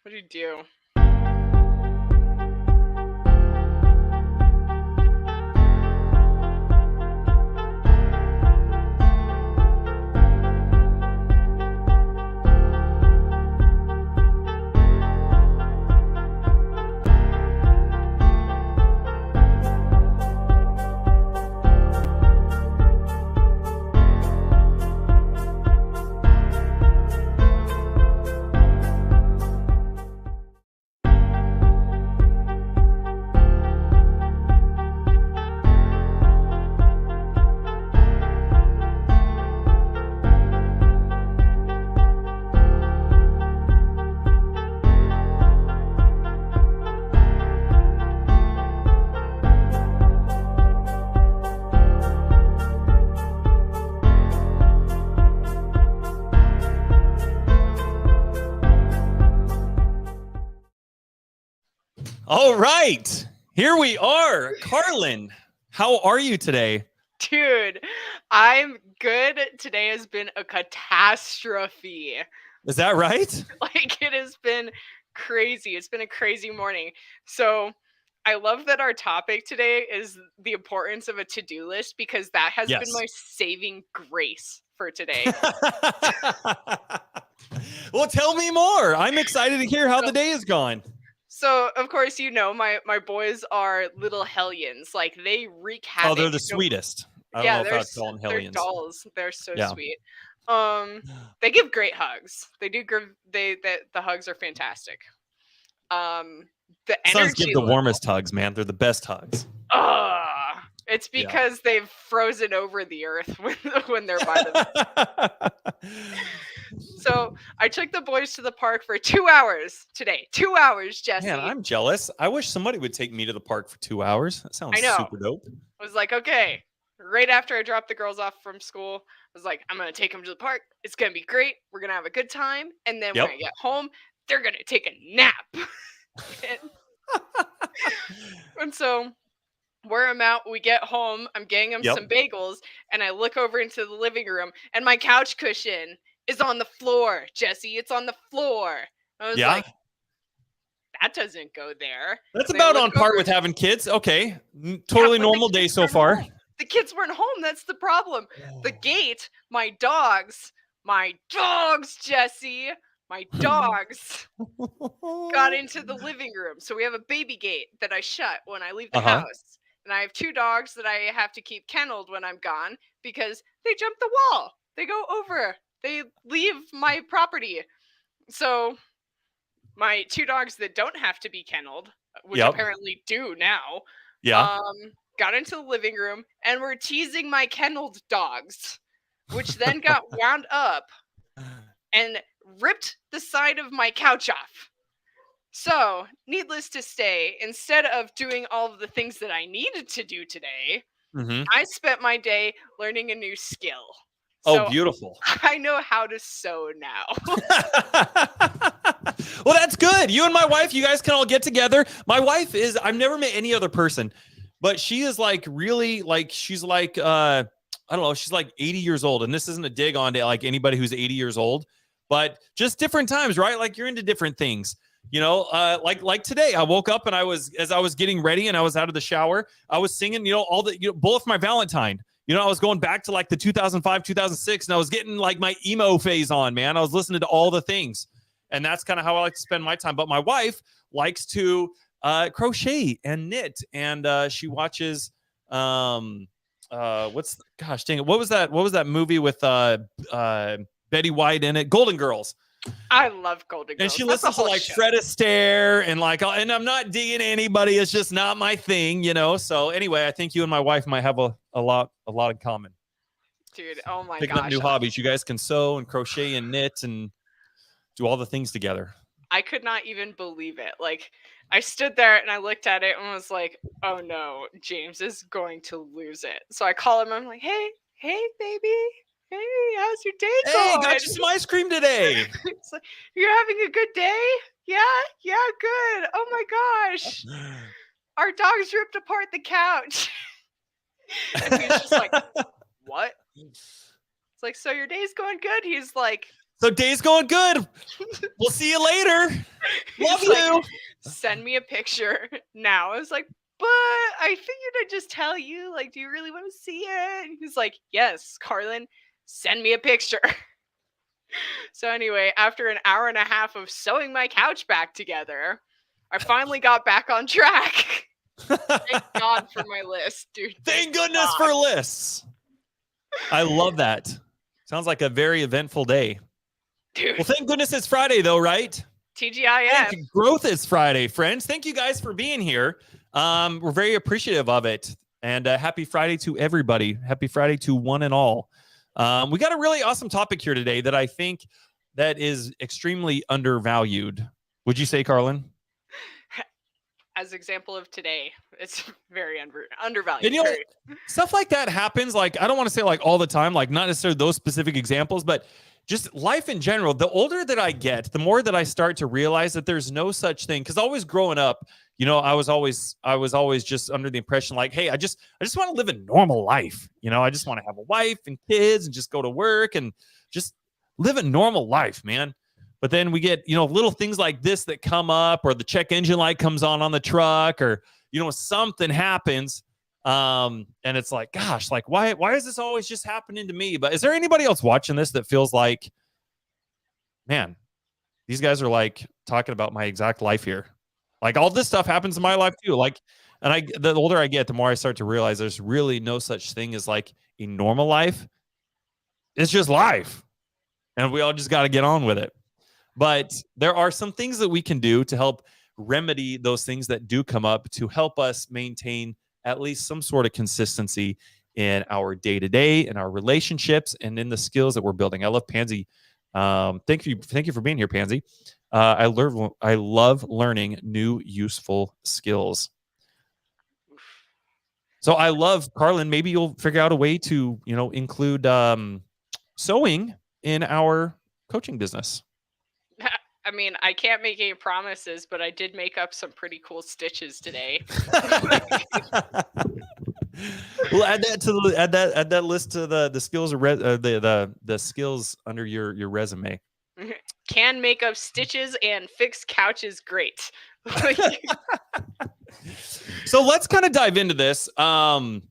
What do you do? All right, here we are. Carlin, how are you today? Dude, I'm good. Today has been a catastrophe. Is that right? Like, it has been crazy. It's been a crazy morning. So, I love that our topic today is the importance of a to-do list because that has been Yes. my saving grace for today. Well, tell me more. I'm excited to hear how the day has gone. So, of course, my boys are little hellions. Like, they wreak havoc. Oh, they're the sweetest. I don't know if I'd call them they're hellions. dolls. They're so Yeah. sweet. They give great hugs. They do. The hugs are fantastic. The Sons energy give the level. warmest hugs, man. They're the best hugs. It's because they've frozen over the earth when they're by them. So I took the boys to the park for 2 hours today. 2 hours, Jesse. Man, I'm jealous. I wish somebody would take me to the park for 2 hours. That sounds I know. super dope. I was like, okay. Right after I dropped the girls off from school, I was like, I'm going to take them to the park. It's going to be great. We're going to have a good time. And then when I get home, they're going to take a nap. And so where I'm at, we get home, I'm getting them some bagels, and I look over into the living room, and my couch cushion is on the floor, Jesse. It's on the floor. I was like, that doesn't go there. That's about on par with having kids. Okay. Totally normal day so far. The kids weren't home. That's the problem. The gate, my dogs, Jesse, my dogs got into the living room. So we have a baby gate that I shut when I leave the house. And I have 2 dogs that I have to keep kenneled when I'm gone because they jump the wall. They go over. They leave my property. So my 2 dogs that don't have to be kenneled, which apparently do now, got into the living room and were teasing my kenneled dogs, which then got wound up and ripped the side of my couch off. So, needless to say, instead of doing all of the things that I needed to do today, I spent my day learning a new skill. So beautiful. I know how to sew now. Well, that's good. You and my wife, you guys can all get together. My wife is, I've never met any other person, but she is like really like, she's like, I don't know, she's like 80 years old. And this isn't a dig on to like anybody who's 80 years old, but just different times, right? Like you're into different things. You know, like today, I woke up and as I was getting ready and I was out of the shower, I was singing, all the, Bullet My Valentine. I was going back to like the 2005, 2006, and I was getting like my emo phase on, man. I was listening to all the things. And that's kind of how I like to spend my time. But my wife likes to crochet and knit. And she watches, what was that movie with Betty White in it? Golden Girls. I love Golden Girls. And she listens to like Fred Astaire and like, and I'm not digging anybody. It's just not my thing, So anyway, I think you and my wife might have a lot in common. Dude, oh my gosh. Picking up new hobbies. You guys can sew and crochet and knit and do all the things together. I could not even believe it. Like, I stood there and I looked at it and was like, oh no, James is going to lose it. So I call him. I'm like, hey, baby. Hey, how's your day going? Hey, got you some ice cream today. It's like, you're having a good day? Yeah, good. Oh my gosh. Our dogs ripped apart the couch. And he's just like, what? It's like, so your day's going good? He's like, So day's going good. We'll see you later. Love He's like, you. send me a picture now. I was like, but I figured I'd just tell you. Like, do you really want to see it? And he's like, yes, Carlin, send me a picture. So anyway, after an hour and a half of sewing my couch back together, I finally got back on track. Thank God for my list, dude. Thank goodness for lists. I love that. Sounds like a very eventful day. Dude. Well, thank goodness it's Friday, though, right? TGIF. Growth is Friday, friends. Thank you guys for being here. We're very appreciative of it. And happy Friday to everybody. Happy Friday to one and all. We got a really awesome topic here today that I think that is extremely undervalued. Would you say, Carlin? As example of today, it's very undervalued. And, you know, stuff like that happens. Like, I don't want to say like all the time, like not necessarily those specific examples, but just life in general. The older that I get, the more that I start to realize that there's no such thing. Because always growing up, you know, I was always just under the impression like, hey, I just want to live a normal life. You know, I just want to have a wife and kids and just go to work and just live a normal life, man. But then we get, you know, little things like this that come up, or the check engine light comes on the truck, or, you know, something happens. And it's like, gosh, like, why is this always just happening to me? But is there anybody else watching this that feels like, man, these guys are like talking about my exact life here? Like, all this stuff happens in my life too. Like, and the older I get, the more I start to realize there's really no such thing as like a normal life. It's just life. And we all just got to get on with it. But there are some things that we can do to help remedy those things that do come up, to help us maintain at least some sort of consistency in our day-to-day, in our relationships, and in the skills that we're building. I love Pansy. Thank you for being here, Pansy. I love learning new useful skills. So I love, Carlin, maybe you'll figure out a way to, you know, include sewing in our coaching business. I mean, I can't make any promises, but I did make up some pretty cool stitches today. We'll add that list to the skills, the skills under your resume. Can make up stitches and fix couches great. So let's kind of dive into this. Do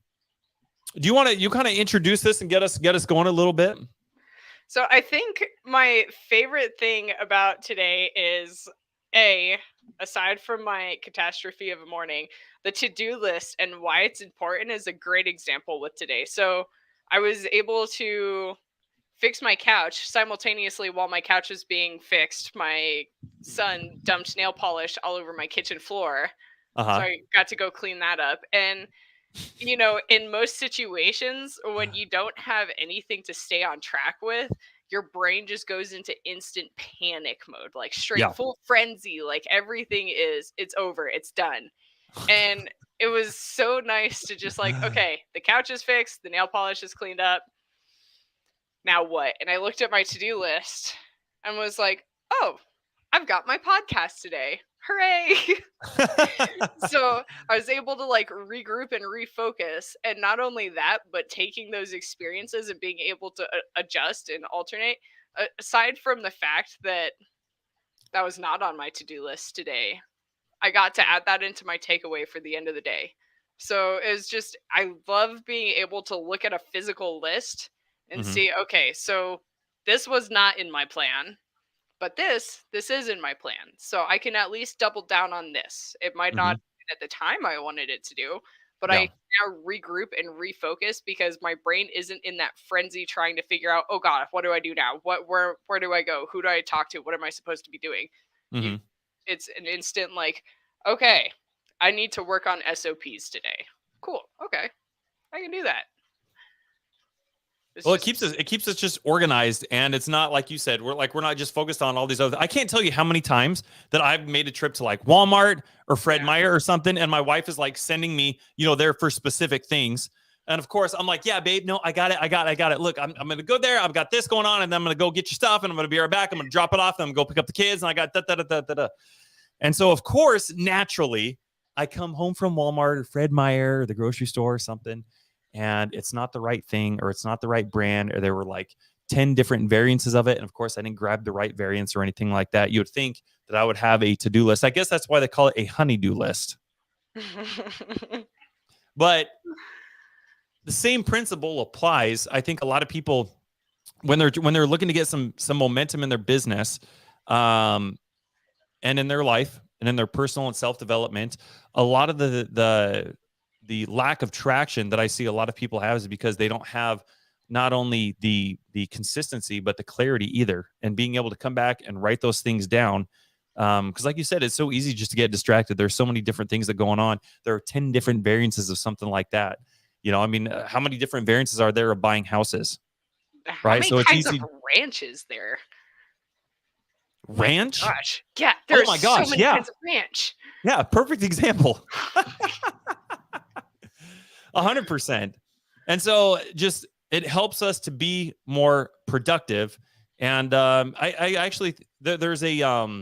you want to kind of introduce this and get us going a little bit? So I think my favorite thing about today is, aside from my catastrophe of a morning, the to-do list and why it's important is a great example with today. So I was able to fix my couch simultaneously while my couch was being fixed. My son dumped nail polish all over my kitchen floor. So I got to go clean that up. And you know, in most situations, when you don't have anything to stay on track with, your brain just goes into instant panic mode, like straight full frenzy. Like everything it's over, it's done. And it was so nice to just like, okay, the couch is fixed, the nail polish is cleaned up. Now what? And I looked at my to-do list and was like, oh, I've got my podcast today. Hooray. So I was able to like regroup and refocus. And not only that, but taking those experiences and being able to adjust and alternate, aside from the fact that that was not on my to-do list today, I got to add that into my takeaway for the end of the day. So it's just, I love being able to look at a physical list and see, okay, so this was not in my plan, but this is in my plan. So I can at least double down on this. It might not at the time I wanted it to do, but I now regroup and refocus because my brain isn't in that frenzy trying to figure out, oh God, what do I do now? Where do I go? Who do I talk to? What am I supposed to be doing? It's an instant like, okay, I need to work on SOPs today. Cool. Okay. I can do that. It keeps us just organized, and it's not like you said, we're not just focused on all these other. I can't tell you how many times that I've made a trip to like Walmart or Fred Meyer or something, and my wife is like sending me, you know, there for specific things. And of course, I'm like, yeah, babe, no, I got it. Look, I'm going to go there. I've got this going on, and then I'm going to go get your stuff, and I'm going to be right back. I'm going to drop it off, and I'm going to go pick up the kids, and I got da. And so, of course, naturally, I come home from Walmart or Fred Meyer or the grocery store or something, and it's not the right thing, or it's not the right brand, or there were like 10 different variances of it. And of course, I didn't grab the right variance or anything like that. You would think that I would have a to-do list. I guess that's why they call it a honey-do list. But the same principle applies. I think a lot of people, when they're looking to get some momentum in their business, and in their life and in their personal and self-development, a lot of the lack of traction that I see a lot of people have is because they don't have not only the consistency, but the clarity either, and being able to come back and write those things down. Because like you said, it's so easy just to get distracted. There's so many different things that are going on. There are 10 different variances of something like that. You know, I mean, how many different variances are there of buying houses? Right. How So many it's kinds easy. of ranches there? Ranch? Gosh, yeah. There's my gosh, so many yeah. kinds of ranch. Yeah, perfect example. 100%. And so just it helps us to be more productive. And I actually there's a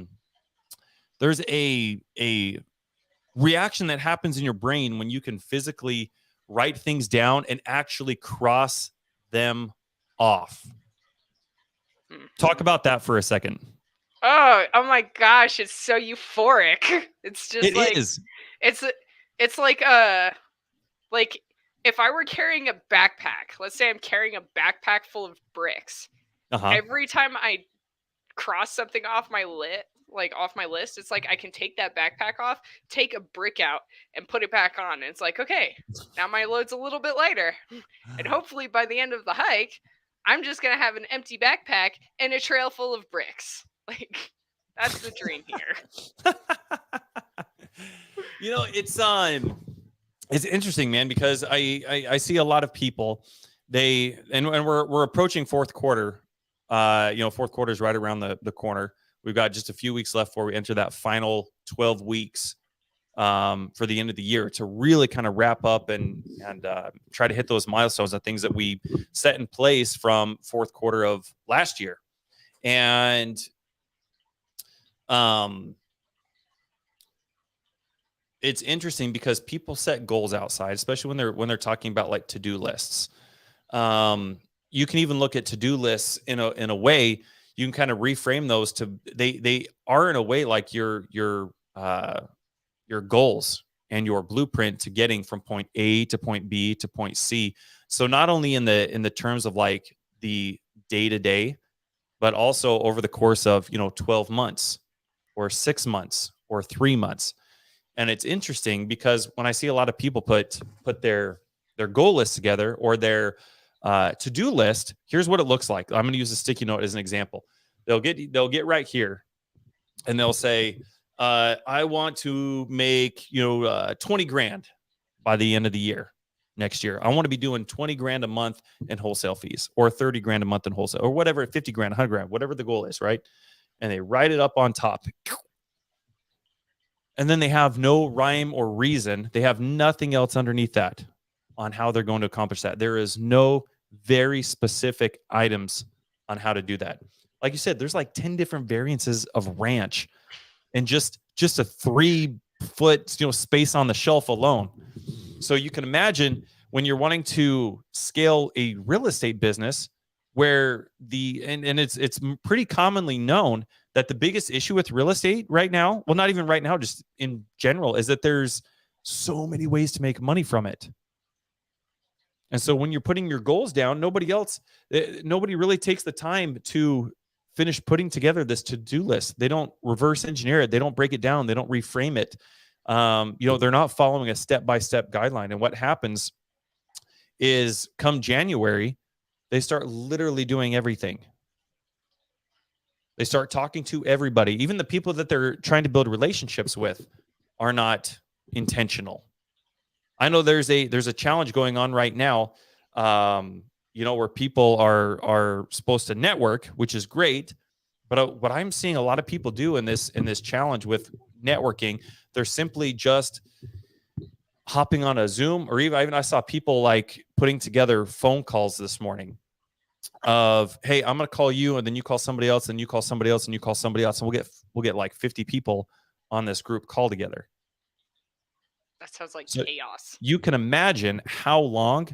reaction that happens in your brain when you can physically write things down and actually cross them off. Talk about that for a second. Oh my gosh, it's so euphoric. It's just It is. It's like if I were carrying a backpack, let's say I'm carrying a backpack full of bricks. Every time I cross something off my list, it's like I can take that backpack off, take a brick out, and put it back on. And it's like, okay, now my load's a little bit lighter. And hopefully by the end of the hike, I'm just gonna have an empty backpack and a trail full of bricks. Like, that's the dream here. You know, it's interesting, man, because I see a lot of people, and we're approaching fourth quarter. Fourth quarter is right around the corner. We've got just a few weeks left before we enter that final 12 weeks for the end of the year to really kind of wrap up and try to hit those milestones and things that we set in place from fourth quarter of last year. And it's interesting because people set goals outside, especially when they're talking about like to-do lists. You can even look at to-do lists in a way. You can kind of reframe those to they are in a way like your goals and your blueprint to getting from point A to point B to point C. So not only in the terms of like the day-to-day, but also over the course of 12 months or 6 months or 3 months. And it's interesting because when I see a lot of people put their goal list together or their to-do list, here's what it looks like. I'm going to use a sticky note as an example. They'll get right here and they'll say, I want to make 20 grand by the end of the year next year. I want to be doing 20 grand a month in wholesale fees, or 30 grand a month in wholesale, or whatever, 50 grand, 100 grand, whatever the goal is, right? And they write it up on top. And then they have no rhyme or reason. They have nothing else underneath that on how they're going to accomplish that. There is no very specific items on how to do that. Like you said, there's like 10 different variances of ranch and just a 3-foot space on the shelf alone. So you can imagine when you're wanting to scale a real estate business where it's pretty commonly known that the biggest issue with real estate right now, well, not even right now, just in general, is that there's so many ways to make money from it. And so when you're putting your goals down, nobody really takes the time to finish putting together this to-do list. They don't reverse engineer it. They don't break it down. They don't reframe it. They're not following a step-by-step guideline. And what happens is come January, they start literally doing everything. They start talking to everybody. Even the people that they're trying to build relationships with are not intentional. I know there's a challenge going on right now, where people are supposed to network, which is great. But what I'm seeing a lot of people do in this challenge with networking, they're simply just hopping on a Zoom, or even I saw people like putting together phone calls this morning of, hey, I'm going to call you, and then you call somebody else, and you call somebody else, and you call somebody else, and we'll get like 50 people on this group call together. That sounds like chaos. You can imagine how long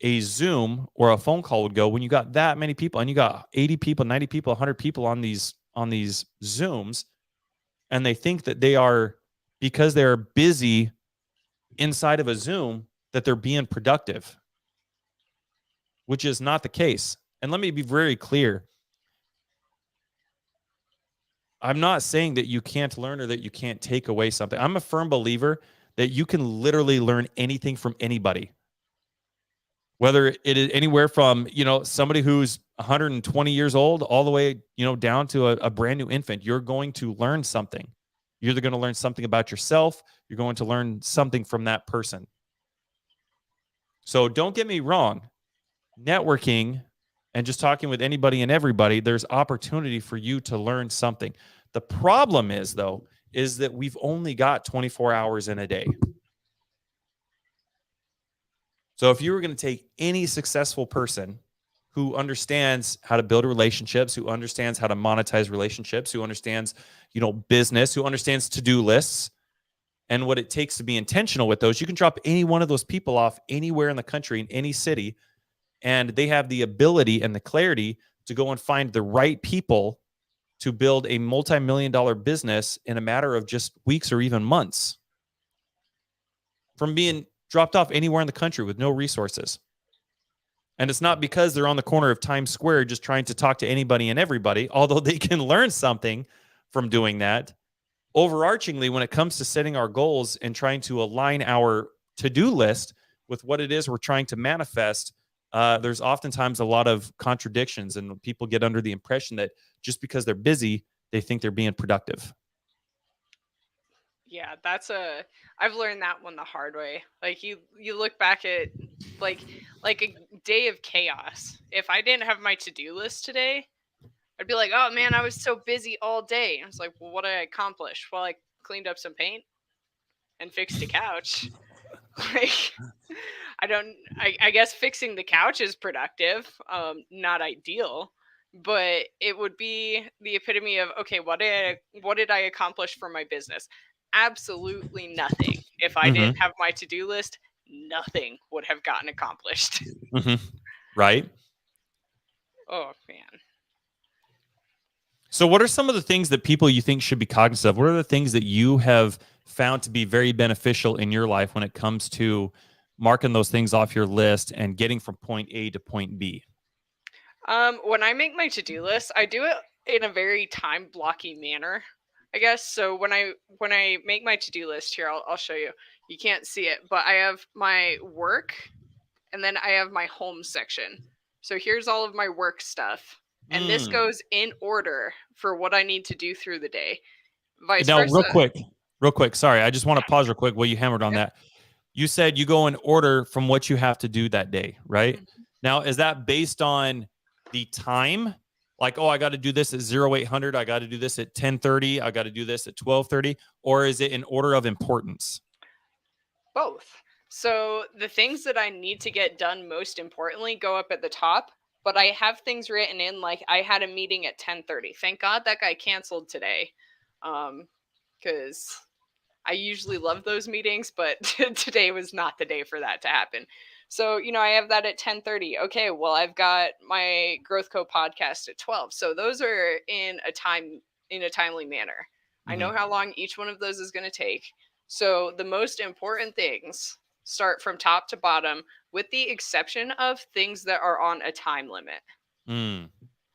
a Zoom or a phone call would go when you got that many people, and you got 80 people, 90 people, 100 people on these Zooms, and they think that they are, because they're busy inside of a Zoom, that they're being productive, which is not the case. And let me be very clear. I'm not saying that you can't learn or that you can't take away something. I'm a firm believer that you can literally learn anything from anybody, whether it is anywhere from, somebody who's 120 years old all the way, down to a brand new infant. You're going to learn something. You're either going to learn something about yourself. You're going to learn something from that person. So don't get me wrong. Networking and just talking with anybody and everybody, there's opportunity for you to learn something. The problem is, though, is that we've only got 24 hours in a day. So if you were going to take any successful person who understands how to build relationships, who understands how to monetize relationships, who understands, business, who understands to-do lists and what it takes to be intentional with those, you can drop any one of those people off anywhere in the country, in any city, and they have the ability and the clarity to go and find the right people to build a multi-million-dollar business in a matter of just weeks or even months from being dropped off anywhere in the country with no resources. And it's not because they're on the corner of Times Square just trying to talk to anybody and everybody, although they can learn something from doing that. Overarchingly, when it comes to setting our goals and trying to align our to-do list with what it is we're trying to manifest, there's oftentimes a lot of contradictions, and people get under the impression that just because they're busy, they think they're being productive. Yeah, I've learned that one the hard way. Like you look back at like a day of chaos. If I didn't have my to-do list today, I'd be like, oh man, I was so busy all day. I was like, well, what did I accomplish? Well, I cleaned up some paint and fixed a couch. Like, I guess fixing the couch is productive. Not ideal, but it would be the epitome of, okay, what did I accomplish for my business? Absolutely nothing. If I didn't have my to-do list, nothing would have gotten accomplished. Right? Oh man. So what are some of the things that people you think should be cognizant of? What are the things that you have found to be very beneficial in your life when it comes to marking those things off your list and getting from point A to point B? When I make my to-do list, I do it in a very time blocking manner, I guess. So when I make my to-do list here, I'll show you. You can't see it, but I have my work and then I have my home section. So here's all of my work stuff. And this goes in order for what I need to do through the day. Vice now, versa. real quick. Sorry, I just want to pause real quick while you hammered on that. You said you go in order from what you have to do that day, right? Mm-hmm. Now, is that based on the time? Like, oh, I got to do this at 0800. I got to do this at 10:30. I got to do this at 12:30. Or is it in order of importance? Both. So the things that I need to get done most importantly go up at the top. But I have things written in, like I had a meeting at 10:30. Thank God that guy canceled today, because I usually love those meetings, but today was not the day for that to happen. So, I have that at 10:30. Okay, well, I've got my Growth Co podcast at 12. So those are in a timely manner. Mm-hmm. I know how long each one of those is going to take. So the most important things start from top to bottom, with the exception of things that are on a time limit.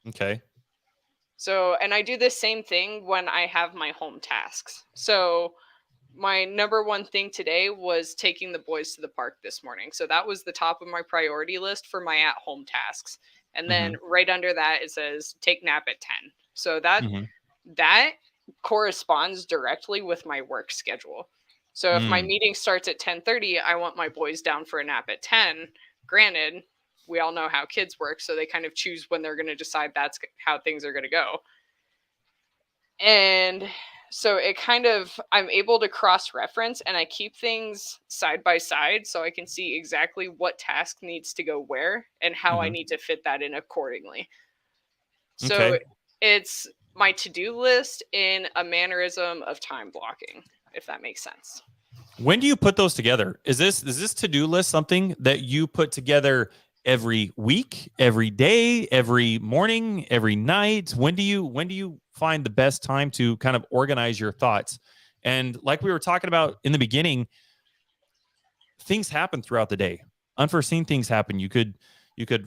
Okay. So, and I do the same thing when I have my home tasks. So my number one thing today was taking the boys to the park this morning. So that was the top of my priority list for my at-home tasks. And then right under that, it says take nap at 10. So that corresponds directly with my work schedule. So if my meeting starts at 10:30, I want my boys down for a nap at 10. Granted, we all know how kids work, so they kind of choose when they're going to decide that's how things are going to go. And so I'm able to cross-reference, and I keep things side by side so I can see exactly what task needs to go where and how I need to fit that in accordingly. So it's my to-do list in a mannerism of time blocking, if that makes sense. When do you put those together? Is this to-do list something that you put together every week, every day, every morning, every night? When do you find the best time to kind of organize your thoughts? And like we were talking about in the beginning, things happen throughout the day. Unforeseen things happen. You could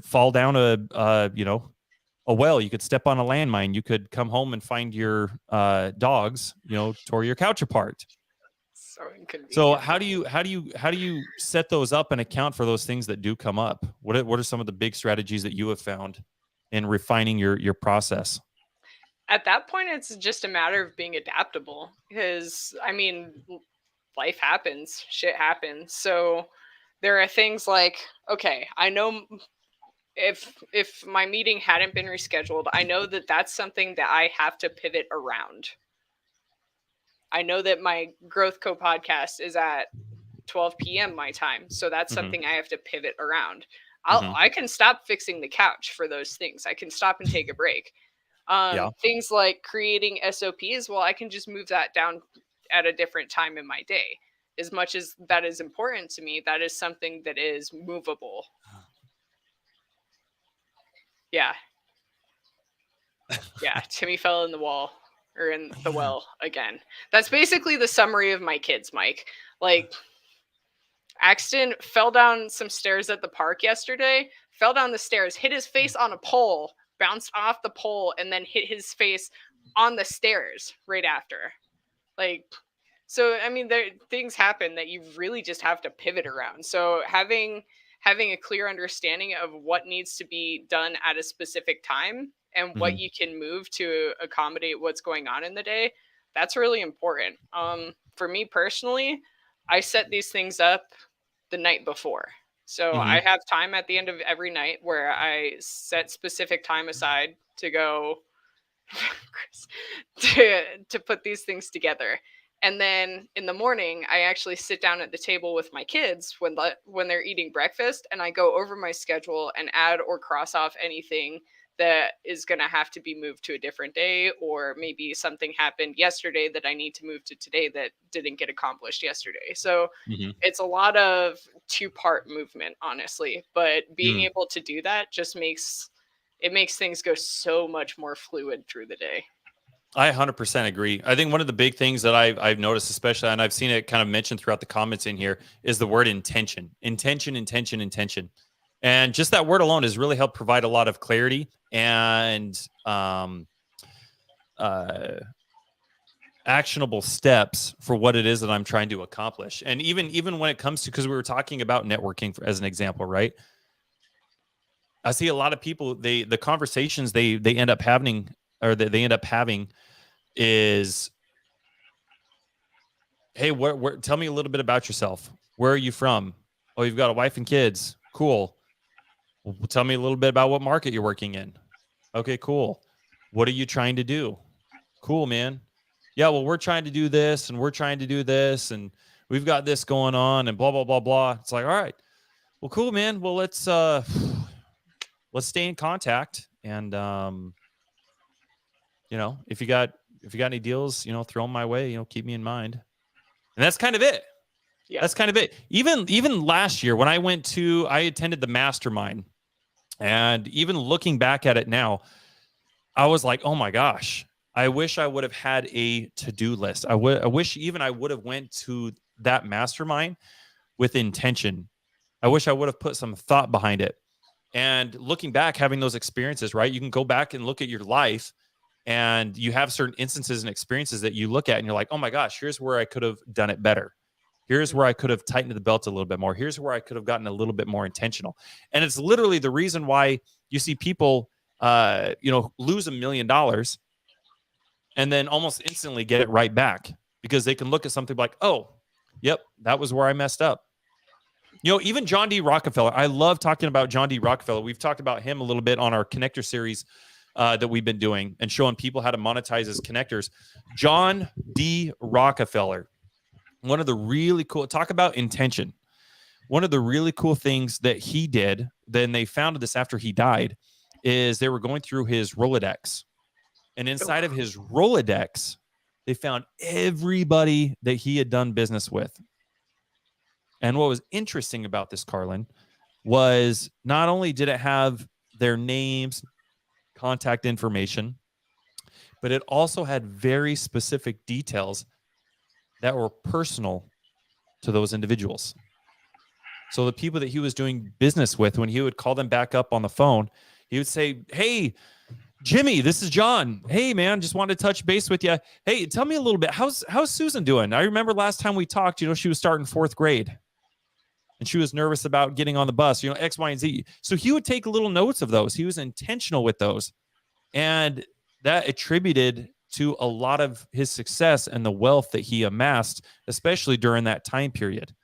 fall down a well. You could step on a landmine. You could come home and find your dogs, tore your couch apart. So inconvenient. So how do you set those up and account for those things that do come up? What are some of the big strategies that you have found in refining your process? At that point, it's just a matter of being adaptable, because I mean, life happens, shit happens. So there are things like, okay, I know if my meeting hadn't been rescheduled, I know that that's something that I have to pivot around. I know that my Growth Co podcast is at 12 p.m. my time, so that's something I have to pivot around. I can stop fixing the couch for those things. I can stop and take a break. Things like creating SOPs, well, I can just move that down at a different time in my day. As much as that is important to me, that is something that is movable. Yeah. Yeah, Timmy fell in the wall. Or in the well again. That's basically the summary of my kids, Mike. Like, Axton fell down some stairs at the park yesterday, fell down the stairs, hit his face on a pole, bounced off the pole, and then hit his face on the stairs right after. Like, so I mean, things happen that you really just have to pivot around. So having a clear understanding of what needs to be done at a specific time and what you can move to accommodate what's going on in the day, that's really important. For me personally, I set these things up the night before. So I have time at the end of every night where I set specific time aside to go to put these things together. And then in the morning, I actually sit down at the table with my kids when they're eating breakfast, and I go over my schedule and add or cross off anything that is going to have to be moved to a different day, or maybe something happened yesterday that I need to move to today that didn't get accomplished yesterday. So it's a lot of two-part movement, honestly, but being able to do that just makes things go so much more fluid through the day. I 100% agree. I think one of the big things that I've noticed, especially, and I've seen it kind of mentioned throughout the comments in here, is the word intention. Intention. And just that word alone has really helped provide a lot of clarity and actionable steps for what it is that I'm trying to accomplish. And even when it comes to, because we were talking about networking as an example, right? I see a lot of people, the conversations they end up having, or that they end up having, is, hey, where, tell me a little bit about yourself. Where are you from? Oh, you've got a wife and kids. Cool. Well, tell me a little bit about what market you're working in. Okay, cool. What are you trying to do? Cool, man. Yeah, well, we're trying to do this, and we're trying to do this, and we've got this going on, and blah, blah, blah, blah. It's like, all right. Well, cool, man. Well, let's stay in contact. And if you got any deals, throw them my way, keep me in mind. And that's kind of it. Yeah. That's kind of it. Even last year when I attended the mastermind, and even looking back at it now, I was like, oh my gosh, I wish I would have had a to-do list. I wish even I would have went to that mastermind with intention. I wish I would have put some thought behind it. And looking back, having those experiences, right? You can go back and look at your life, and you have certain instances and experiences that you look at and you're like, oh my gosh, here's where I could have done it better. Here's where I could have tightened the belt a little bit more. Here's where I could have gotten a little bit more intentional. And it's literally the reason why you see people, lose $1 million and then almost instantly get it right back, because they can look at something like, oh, yep, that was where I messed up. Even John D. Rockefeller. I love talking about John D. Rockefeller. We've talked about him a little bit on our connector series that we've been doing and showing people how to monetize his connectors. John D. Rockefeller. One of the really cool, talk about intention. One of the really cool things that he did, then they found this after he died, is they were going through his Rolodex. And inside of his Rolodex, they found everybody that he had done business with. And what was interesting about this, Carlin, was not only did it have their names, contact information, but it also had very specific details that were personal to those individuals. So the people that he was doing business with, when he would call them back up on the phone, he would say, "Hey, Jimmy, this is John. Hey, man, just wanted to touch base with you. Hey, tell me a little bit. How's Susan doing? I remember last time we talked, she was starting 4th grade and she was nervous about getting on the bus, X, Y, and Z." So he would take little notes of those. He was intentional with those. And that attributed to a lot of his success and the wealth that he amassed, especially during that time period.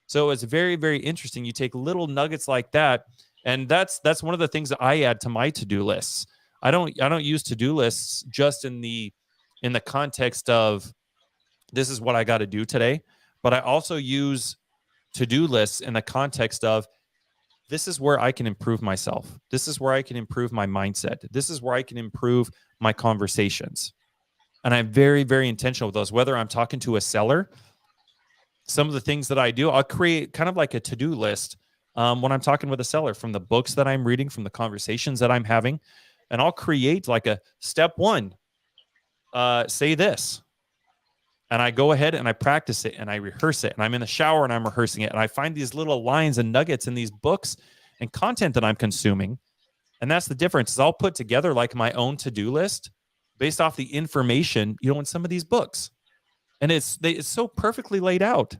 So it's very, very interesting. You take little nuggets like that, and that's one of the things that I add to my to-do lists. I don't use to-do lists just in the context of this is what I got to do today, but I also use to-do lists in the context of this is where I can improve myself. This is where I can improve my mindset. This is where I can improve my conversations. And I'm very, very intentional with those. Whether I'm talking to a seller, some of the things that I do, I'll create kind of like a to-do list when I'm talking with a seller, from the books that I'm reading, from the conversations that I'm having. And I'll create like a step 1, say this. And I go ahead and I practice it and I rehearse it. And I'm in the shower and I'm rehearsing it. And I find these little lines and nuggets in these books and content that I'm consuming. And that's the difference, is I'll put together like my own to-do list based off the information, in some of these books. And it's so perfectly laid out,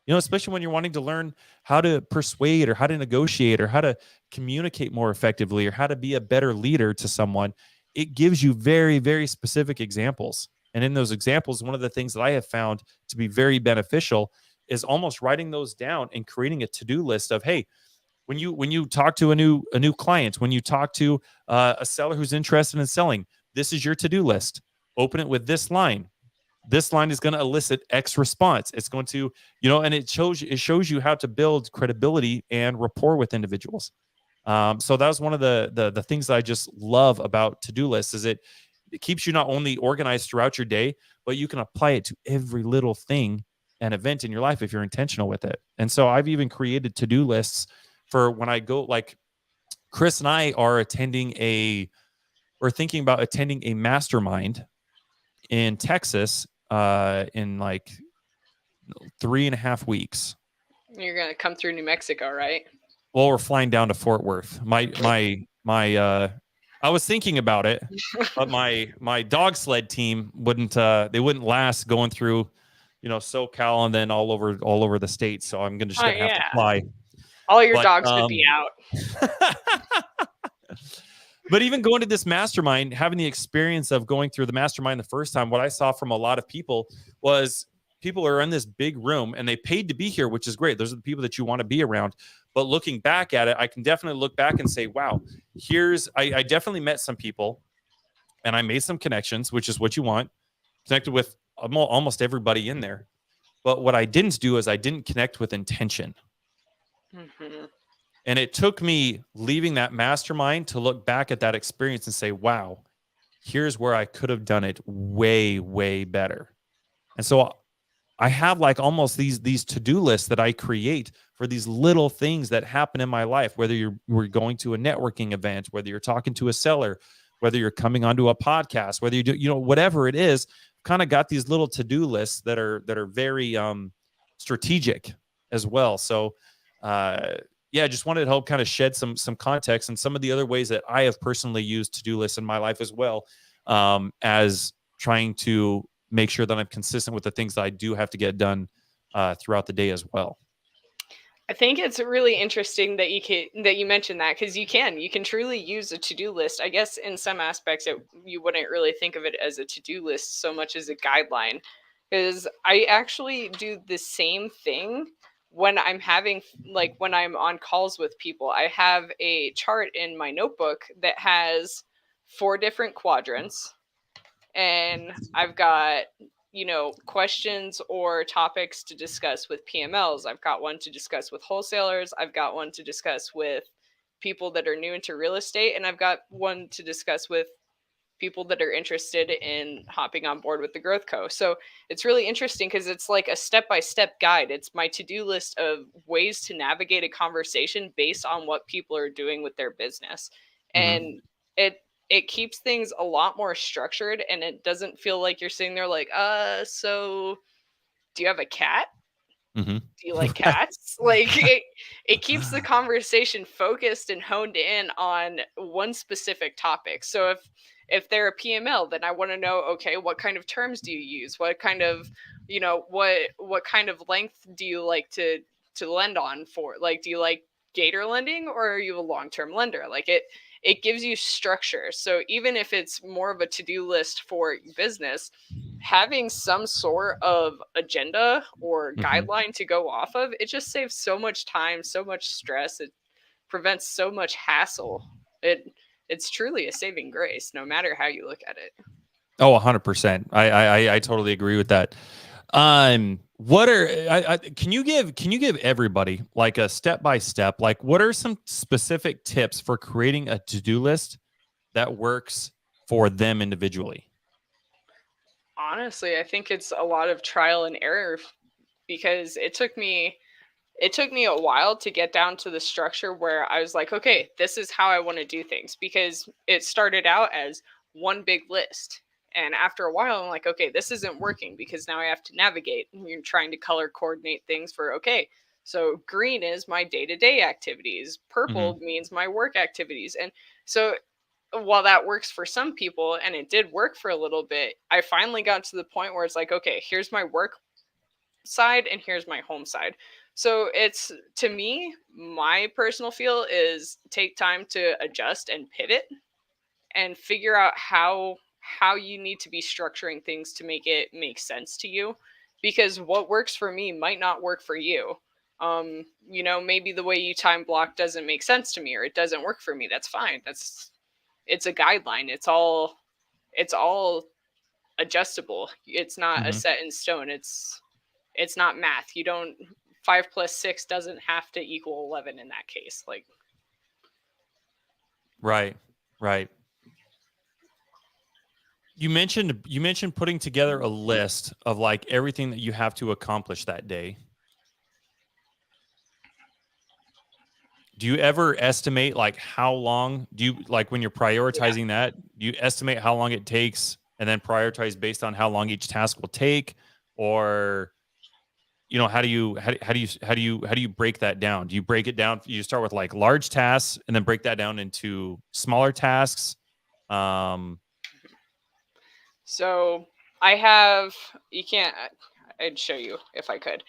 especially when you're wanting to learn how to persuade or how to negotiate or how to communicate more effectively or how to be a better leader to someone. It gives you very, very specific examples. And in those examples, one of the things that I have found to be very beneficial is almost writing those down and creating a to-do list of, hey, when you talk to a new client, when you talk to a seller who's interested in selling, this is your to-do list. Open it with this line. This line is going to elicit X response. It's going to, and it shows you how to build credibility and rapport with individuals. So that was one of the things that I just love about to-do lists, is it keeps you not only organized throughout your day, but you can apply it to every little thing and event in your life if you're intentional with it. And so I've even created to-do lists for when I go, like Chris and I are thinking about attending a mastermind in Texas in like 3.5 weeks. You're going to come through New Mexico, right? Well, we're flying down to Fort Worth. My I was thinking about it, but my dog sled team wouldn't last going through, SoCal and then all over the state. So I'm gonna have to fly. All your dogs would be out. But even going to this mastermind, having the experience of going through the mastermind the first time, what I saw from a lot of people was people are in this big room and they paid to be here, which is great. Those are the people that you want to be around. But looking back at it, I can definitely look back and say, wow, I definitely met some people and I made some connections, which is what you want. Connected with almost everybody in there. But what I didn't do is I didn't connect with intention. Mm-hmm. And it took me leaving that mastermind to look back at that experience and say, wow, here's where I could have done it way, way better. And so I have like almost these to-do lists that I create for these little things that happen in my life, whether we're going to a networking event, whether you're talking to a seller, whether you're coming onto a podcast, whether you do, whatever it is, kind of got these little to-do lists that are very strategic as well. So I just wanted to help kind of shed some context and some of the other ways that I have personally used to-do lists in my life as well, as trying to make sure that I'm consistent with the things that I do have to get done throughout the day as well. I think it's really interesting that you mentioned that, because you can truly use a to-do list. I guess in some aspects you wouldn't really think of it as a to-do list so much as a guideline, because I actually do the same thing when I'm when I'm on calls with people. I have a chart in my notebook that has 4 different quadrants, and I've got, questions or topics to discuss with PMLs. I've got one to discuss with wholesalers. I've got one to discuss with people that are new into real estate. And I've got one to discuss with people that are interested in hopping on board with the Growth Co. So it's really interesting because it's like a step-by-step guide. It's my to-do list of ways to navigate a conversation based on what people are doing with their business. Mm-hmm. And it keeps things a lot more structured, and it doesn't feel like you're sitting there like, so do you have a cat? Mm-hmm. Do you like cats? Like it keeps the conversation focused and honed in on one specific topic. So if they're a PML, then I want to know, okay, what kind of terms do you use? What kind of, what kind of length do you like to lend on for? Like, do you like gator lending, or are you a long-term lender? Like it gives you structure. So even if it's more of a to-do list for business, having some sort of agenda or Mm-hmm. guideline to go off of, it just saves so much time, so much stress. It prevents so much hassle. It's truly a saving grace, no matter how you look at it. Oh, 100%. I totally agree with that. What are can you give everybody like a step by step? Like, what are some specific tips for creating a to-do list that works for them individually? Honestly, I think it's a lot of trial and error because it took me a while to get down to the structure where I was like, okay, this is how I want to do things, because it started out as one big list. And after a while, I'm like, okay, this isn't working because now I have to navigate. You're trying to color coordinate things for, okay, so green is my day to day activities, Mm-hmm. purple means my work activities. And so while that works for some people, and it did work for a little bit, I finally got to the point where it's like, okay, here's my work side and here's my home side. So it's, to me, my personal feel is take time to adjust and pivot and figure out how you need to be structuring things to make it make sense to you, because what works for me might not work for you. Maybe the way you time block doesn't make sense to me, or it doesn't work for me. That's fine. It's a guideline. It's all adjustable. It's not a Mm-hmm. set in stone. It's not math. You don't 5 + 6 doesn't have to equal 11 in that case. Like, Right. Right. You mentioned putting together a list of like everything that you have to accomplish that day. Do you ever estimate like how long do you like when you're yeah. prioritizing that? Do you estimate how long it takes and then prioritize based on how long each task will take? Or how do you break that down? Do you break it down? You start with like large tasks and then break that down into smaller tasks. Um, So I have, you can't, I'd show you if I could,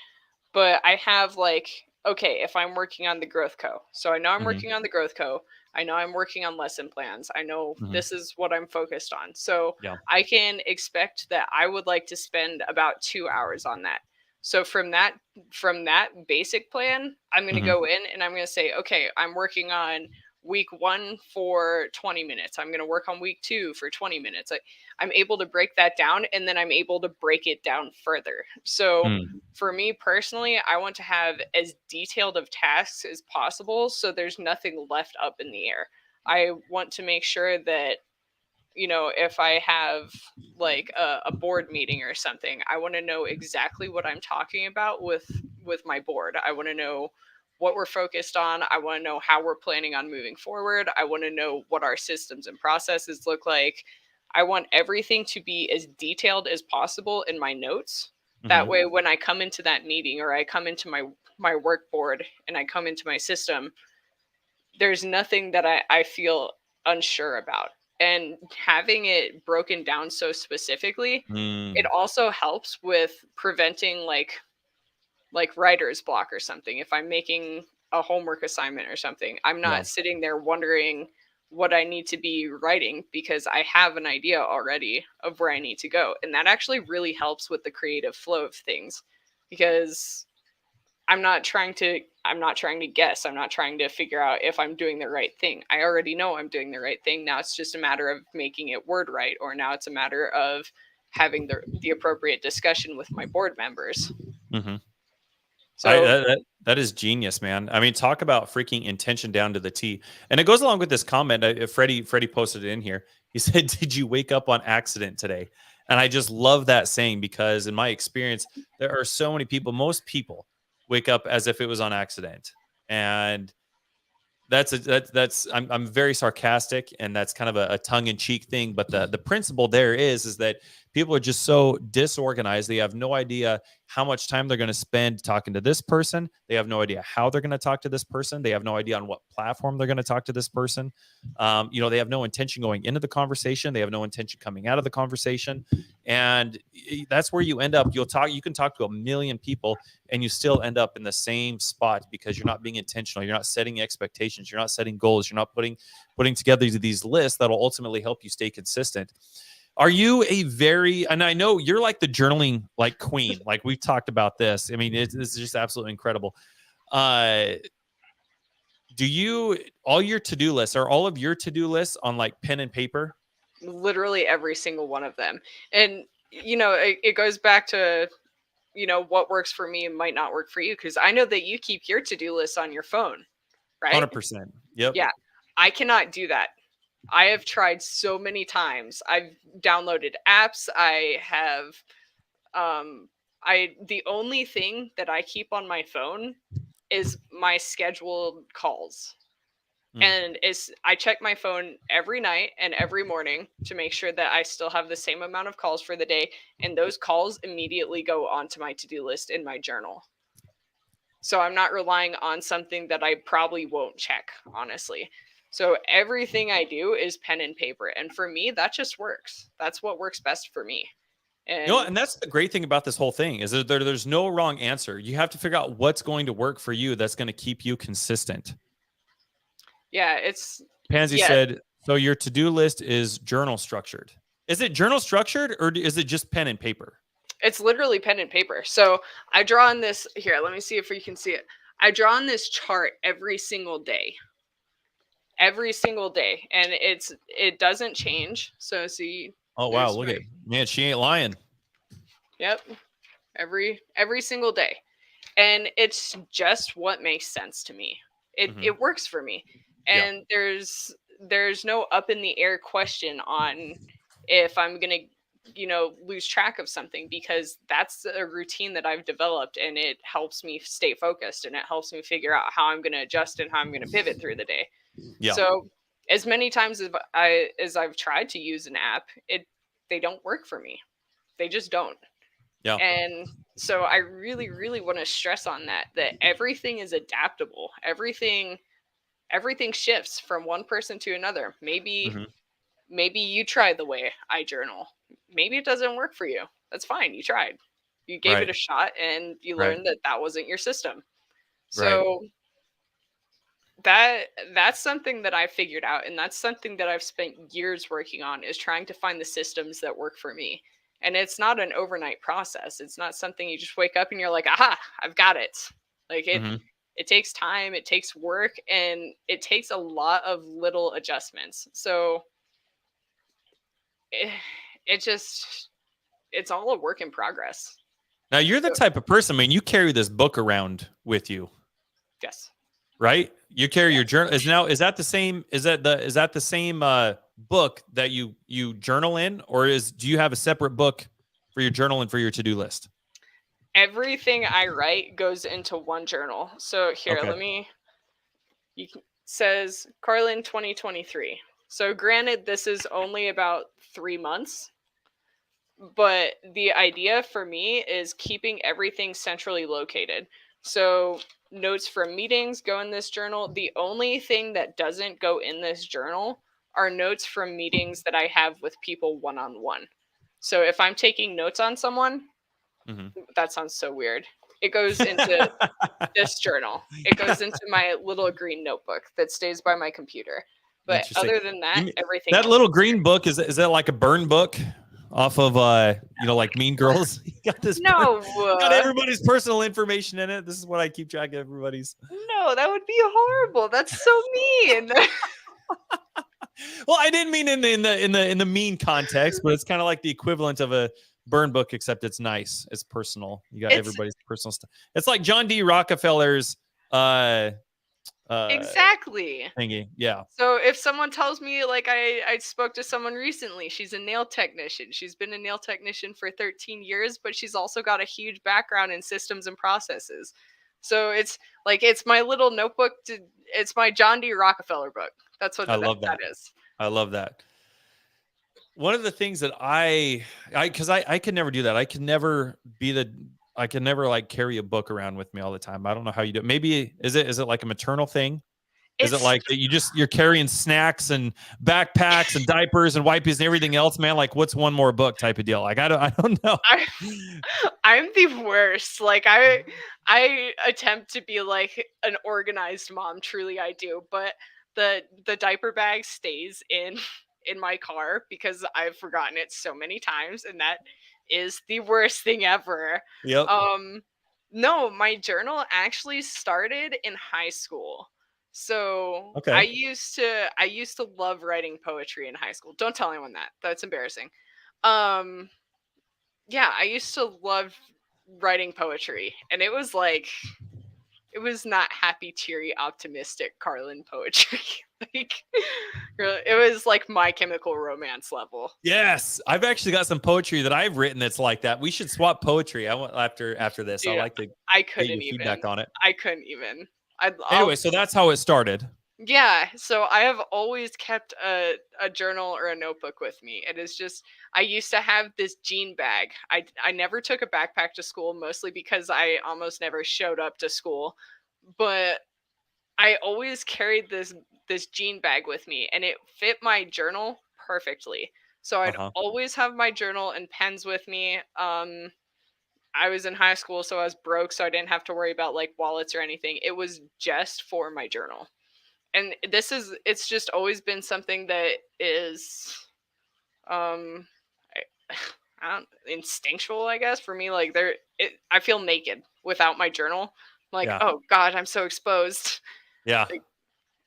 but I have like, okay, if I'm working on the Growth Co. So I know I'm mhm, working on the Growth Co. I know I'm working on lesson plans. I know mhm, this is what I'm focused on. So yeah. I can expect that I would like to spend about 2 hours on that. So from that basic plan, I'm going to Mhm, go in and I'm going to say, okay, I'm working on week 1 for 20 minutes. I'm going to work on week 2 for 20 minutes. I'm able to break that down, and then I'm able to break it down further. So mm, for me personally, I want to have as detailed of tasks as possible so there's nothing left up in the air. I want to make sure that, if I have like a board meeting or something, I want to know exactly what I'm talking about with my board. I want to know what we're focused on. I want to know how we're planning on moving forward. I want to know what our systems and processes look like. I want everything to be as detailed as possible in my notes. That mhm, way when I come into that meeting, or I come into my work board and I come into my system, there's nothing that I feel unsure about. And having it broken down so specifically, it mm, also helps with preventing like writer's block or something. If I'm making a homework assignment or something, I'm yeah. not sitting there wondering what I need to be writing because I have an idea already of where I need to go. And that actually really helps with the creative flow of things, because I'm not trying to guess. I'm not trying to figure out if I'm doing the right thing. I already know I'm doing the right thing. Now it's just a matter of making it word right, or now it's a matter of having the appropriate discussion with my board members. Mhm. So That is genius, man. I mean, talk about freaking intention down to the T. And it goes along with this comment. Freddie posted it in here. He said, "Did you wake up on accident today?" And I just love that saying because, in my experience, there are so many people. Most people wake up as if it was on accident, and I'm very sarcastic, and that's kind of a tongue-in-cheek thing. But the principle there is that people are just so disorganized. They have no idea how much time they're going to spend talking to this person. They have no idea how they're going to talk to this person. They have no idea on what platform they're going to talk to this person. They have no intention going into the conversation. They have no intention coming out of the conversation. And that's where you end up. You can talk to a million people and you still end up in the same spot because you're not being intentional. You're not setting expectations. You're not setting goals. You're not putting together these lists that'll ultimately help you stay consistent. Are you and I know you're like the journaling like queen, like we've talked about this. I mean, this is just absolutely incredible. All your to-do lists, are all of your to-do lists on like pen and paper? Literally every single one of them. And, it goes back to, what works for me might not work for you. Cause I know that you keep your to-do list on your phone, right? 100%. Yep. Yeah. I cannot do that. I have tried so many times. I've downloaded apps. I have, the only thing that I keep on my phone is my scheduled calls. And I check my phone every night and every morning to make sure that I still have the same amount of calls for the day. And those calls immediately go onto my to-do list in my journal. So I'm not relying on something that I probably won't check, honestly. So everything I do is pen and paper. And for me, that just works. That's what works best for me. And that's the great thing about this whole thing is that there's no wrong answer. You have to figure out what's going to work for you that's going to keep you consistent. Yeah, Pansy said, so your to-do list is journal structured. Is it journal structured or is it just pen and paper? It's literally pen and paper. So I draw on this here. Let me see if you can see it. I draw on this chart every single day. Every single day. And it doesn't change. So see. Oh, wow. Look at it. Man, she ain't lying. Yep. Every single day. And it's just what makes sense to me. It works for me. And there's no up in the air question on if I'm going to, lose track of something, because that's a routine that I've developed and it helps me stay focused and it helps me figure out how I'm going to adjust and how I'm going to pivot through the day. Yeah. So as many times as I've tried to use an app, they don't work for me. They just don't. Yeah. And so I really, really want to stress on that everything is adaptable. Everything shifts from one person to another. Maybe you try the way I journal. Maybe it doesn't work for you. That's fine. You tried. You gave it a shot and you learned that wasn't your system. So that's something that I figured out. And that's something that I've spent years working on, is trying to find the systems that work for me. And it's not an overnight process. It's not something you just wake up and you're like, aha, I've got it. Like it takes time, it takes work, and it takes a lot of little adjustments. So it's all a work in progress. Now you're the type of person, I mean, you carry this book around with you. Yes. Right? You carry your journal. Is that the same book that you journal in, or do you have a separate book for your journal and for your to-do list? Everything I write goes into one journal. So here, says Carlin 2023. So granted, this is only about 3 months, but the idea for me is keeping everything centrally located. So notes from meetings go in this journal. The only thing that doesn't go in this journal are notes from meetings that I have with people one-on-one. So if I'm taking notes on someone, that sounds so weird. It goes into this journal. It goes into my little green notebook that stays by my computer. But other than that, everything. That little green book, is that like a burn book off of like Mean Girls? You got this. No, got everybody's personal information in it. This is what I keep track of everybody's. No, that would be horrible. That's so mean. Well, I didn't mean in the mean context, but it's kind of like the equivalent of a burn book, except it's nice. It's personal. You got everybody's personal stuff. It's like John D. Rockefeller's exactly thingy. Yeah. So if someone tells me, like, I spoke to someone recently, she's a nail technician. She's been a nail technician for 13 years, but she's also got a huge background in systems and processes. So it's like, it's my little notebook. It's my John D. Rockefeller book. That's what I love that is. I love that. One of the things that because I could never do that. I could never like carry a book around with me all the time. I don't know how you do it. Maybe is it like a maternal thing? Is it like that you're carrying snacks and backpacks and diapers and wipes and everything else, man? Like, what's one more book type of deal? Like, I don't know. I'm the worst. Like, I attempt to be like an organized mom. Truly, I do. But the diaper bag stays in my car because I've forgotten it so many times, and that is the worst thing ever. Yep. No, my journal actually started in high school. So okay. I used to love writing poetry in high school. Don't tell anyone that. That's embarrassing. Yeah, I used to love writing poetry, and it was not happy, cheery, optimistic Carlin poetry. Like, it was like My Chemical Romance level. Yes, I've actually got some poetry that I've written that's like that. We should swap poetry. I want after this. Dude, I like to get your feedback on it. I couldn't even. Anyway, so that's how it started. Yeah, so I have always kept a journal or a notebook with me. It is just, I used to have this jean bag. I never took a backpack to school, mostly because I almost never showed up to school. But I always carried this jean bag with me, and it fit my journal perfectly. So I'd always have my journal and pens with me. I was in high school, so I was broke, so I didn't have to worry about like wallets or anything. It was just for my journal. And it's just always been something that is I don't, instinctual, I guess, for me. Like, I feel naked without my journal. Like, oh God, I'm so exposed. Yeah. Like,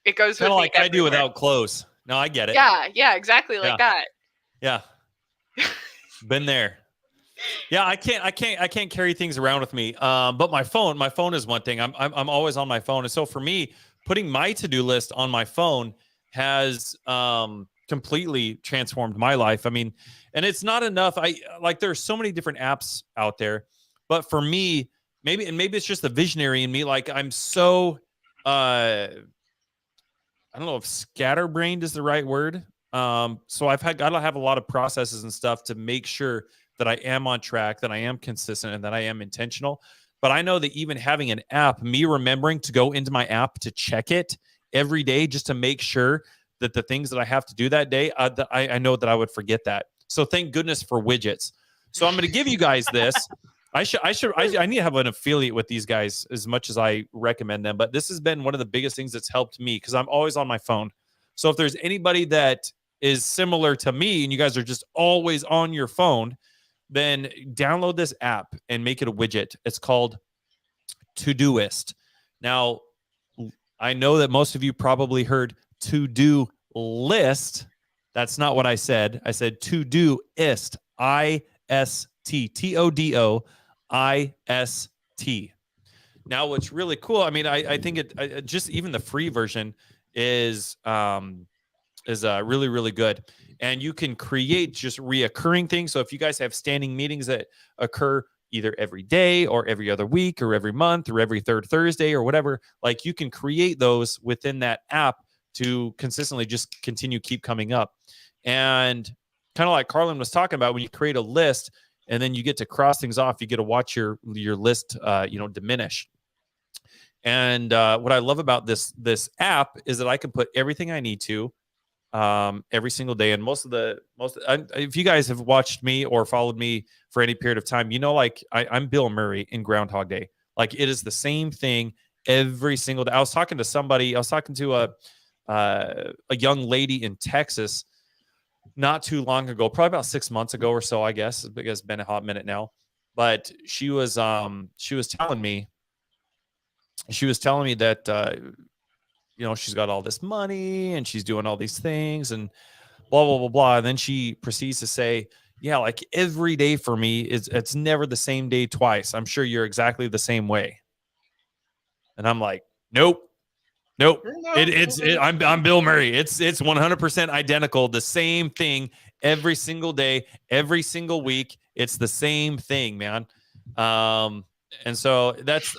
it goes kind of with like I do without clothes. No, I get it. Yeah, exactly like that. Yeah. Been there. Yeah, I can't carry things around with me. But my phone is one thing. I'm always on my phone. And so for me, putting my to-do list on my phone has completely transformed my life. I mean, and it's not enough. There's so many different apps out there, but for me, maybe it's just the visionary in me. Like, I'm so I don't know if scatterbrained is the right word. So gotta have a lot of processes and stuff to make sure that I am on track, that I am consistent, and that I am intentional. But I know that even having an app, me remembering to go into my app to check it every day just to make sure that the things that I have to do that day, I know that I would forget that. So thank goodness for widgets. So I'm going to give you guys this. I need to have an affiliate with these guys as much as I recommend them. But this has been one of the biggest things that's helped me because I'm always on my phone. So if there's anybody that is similar to me and you guys are just always on your phone, then download this app and make it a widget. It's called Todoist. Now, I know that most of you probably heard to-do list. That's not what I said. I said Todoist. I-S-T. T-O-D-O-I-S-T. Now, what's really cool, I mean, I think just even the free version is really, really good. And you can create just reoccurring things. So if you guys have standing meetings that occur either every day or every other week or every month or every third Thursday or whatever, like, you can create those within that app to consistently just keep coming up. And kind of like Carlin was talking about, when you create a list and then you get to cross things off, you get to watch your list, diminish. And what I love about this app is that I can put everything I need to every single day. And if you guys have watched me or followed me for any period of time, like I'm Bill Murray in Groundhog Day. Like, it is the same thing every single day. I was talking to a young lady in Texas not too long ago, probably about 6 months ago or so, I guess. It's been a hot minute now. But she was telling me that she's got all this money and she's doing all these things and blah, blah, blah, blah. And then she proceeds to say, yeah, like every day for me it's never the same day twice. I'm sure you're exactly the same way. And I'm like, nope. Nope. I'm Bill Murray. It's 100% identical. The same thing every single day, every single week. It's the same thing, man. And so that's